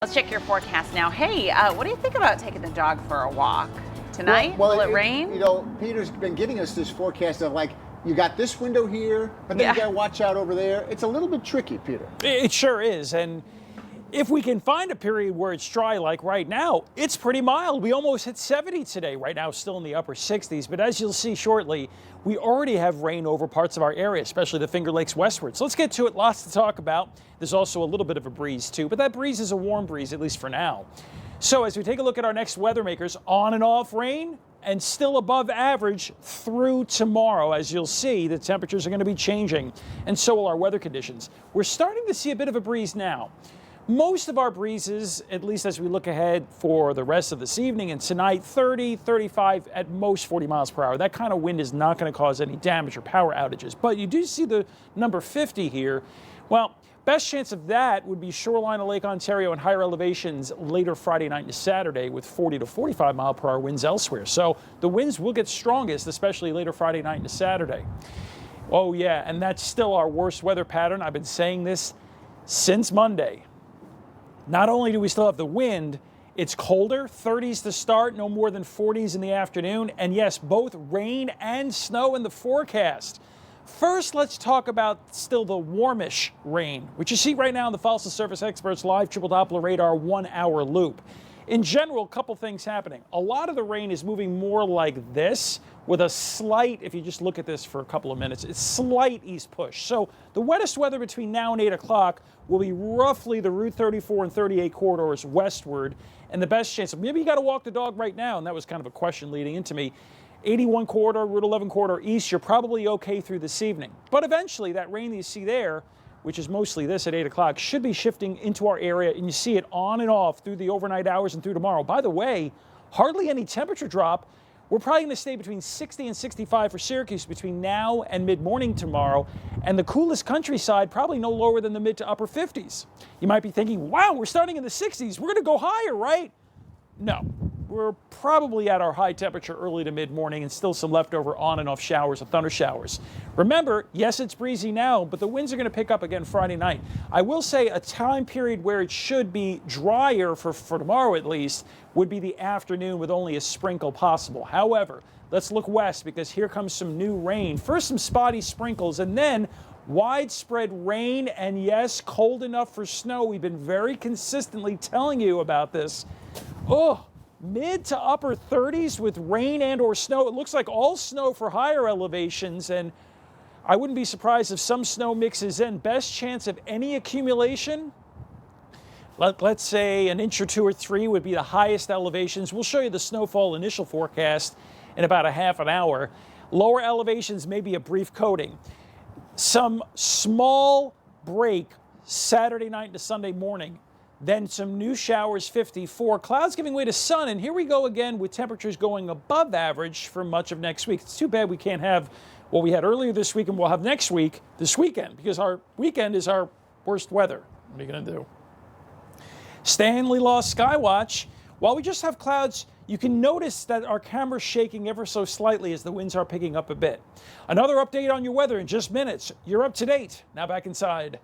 Let's check your forecast now. Hey, what do you think about taking the dog for a walk tonight? Will it rain? You know, Peter's been giving us this forecast of like, you got this window here, but then you got to watch out over there. It's a little bit tricky, Peter. It sure is. And if we can find a period where it's dry like right now, it's pretty mild. We almost hit 70 today. Right now, still in the upper 60s. But as you'll see shortly, we already have rain over parts of our area, especially the Finger Lakes westward. So let's get to it. Lots to talk about. There's also a little bit of a breeze, too. But that breeze is a warm breeze, at least for now. So as we take a look at our next weather makers, on and off rain and still above average through tomorrow. As you'll see, the temperatures are going to be changing, and so will our weather conditions. We're starting to see a bit of a breeze now. Most of our breezes, at least as we look ahead for the rest of this evening and tonight, 30, 35, at most 40 miles per hour. That kind of wind is not going to cause any damage or power outages. But you do see the number 50 here. Well, best chance of that would be shoreline of Lake Ontario and higher elevations later Friday night and Saturday with 40 to 45 mile per hour winds elsewhere. So the winds will get strongest, especially later Friday night and Saturday. Oh yeah, and that's still our worst weather pattern. I've been saying this since Monday. Not only do we still have the wind, it's colder, 30s to start, no more than 40s in the afternoon. And yes, both rain and snow in the forecast. First, let's talk about still the warmish rain, which you see right now in the Fossil Surface Experts live triple Doppler radar 1 hour loop. In general, a couple things happening. A lot of the rain is moving more like this with a slight, if you just look at this for a couple of minutes, it's slight east push. So the wettest weather between now and 8 o'clock will be roughly the Route 34 and 38 corridors westward. And the best chance, maybe you got to walk the dog right now, and that was kind of a question leading into me. 81 corridor, Route 11 corridor east, you're probably okay through this evening. But eventually that rain that you see there, which is mostly this at 8 o'clock, should be shifting into our area, and you see it on and off through the overnight hours and through tomorrow. By the way, hardly any temperature drop. We're probably going to stay between 60 and 65 for Syracuse between now and mid-morning tomorrow, and the coolest countryside probably no lower than the mid to upper 50s. You might be thinking, wow, we're starting in the 60s. We're going to go higher, right? No. We're probably at our high temperature early to mid-morning and still some leftover on and off showers or thunder showers. Remember, yes, it's breezy now, but the winds are going to pick up again Friday night. I will say a time period where it should be drier for tomorrow at least would be the afternoon with only a sprinkle possible. However, let's look west because here comes some new rain. First, some spotty sprinkles and then widespread rain and yes, cold enough for snow. We've been very consistently telling you about this. Oh, mid to upper 30s with rain and or snow. It looks like all snow for higher elevations, and I wouldn't be surprised if some snow mixes in. Best chance of any accumulation, let's say an inch or 2 or 3 would be the highest elevations. We'll show you the snowfall initial forecast in about a half an hour. Lower elevations, maybe a brief coating. Some small break Saturday night to Sunday morning. Then some new showers, 54. Clouds giving way to sun, and here we go again with temperatures going above average for much of next week. It's too bad we can't have what we had earlier this week and we'll have next week, this weekend, because our weekend is our worst weather. What are you going to do? Stanley lost Skywatch. While we just have clouds, you can notice that our camera's shaking ever so slightly as the winds are picking up a bit. Another update on your weather in just minutes. You're up to date. Now back inside.